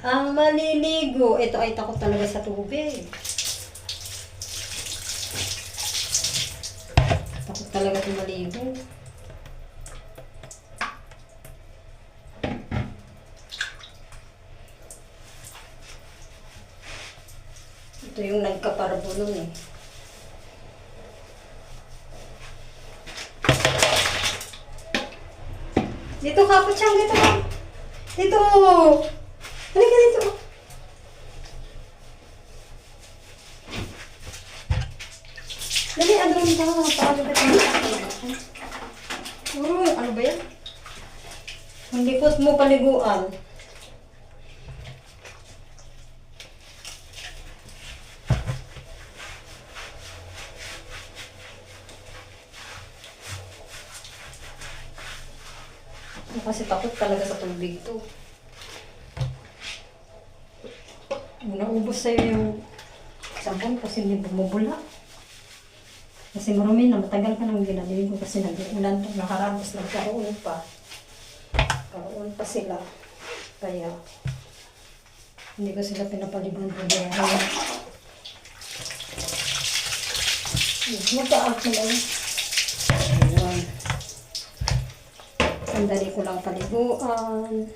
ang maliligo. Ito ay takot talaga sa tubig. Takot talaga itong maligo. Ito yung nagkaparbo nun eh. Dito ka, Putsang, dito ka. Dito! Halika dito. Dali, andun ka. Paano ba ito? Uy, ano ba yan? Ang likot mo paliguan. Kasi takot talaga sa tubig to. Naubos sa'yo yung sabon kasi hindi bumubula. Kasi marumi na matagal ka nang ginaligo kasi nag-uulan to. Nakaramos nagkaroon pa. Karoon pa sila. Kaya hindi ko sila pinapaliban ko dyan. Magkaak mo lang. Ayan. Sandali ko lang paliguan.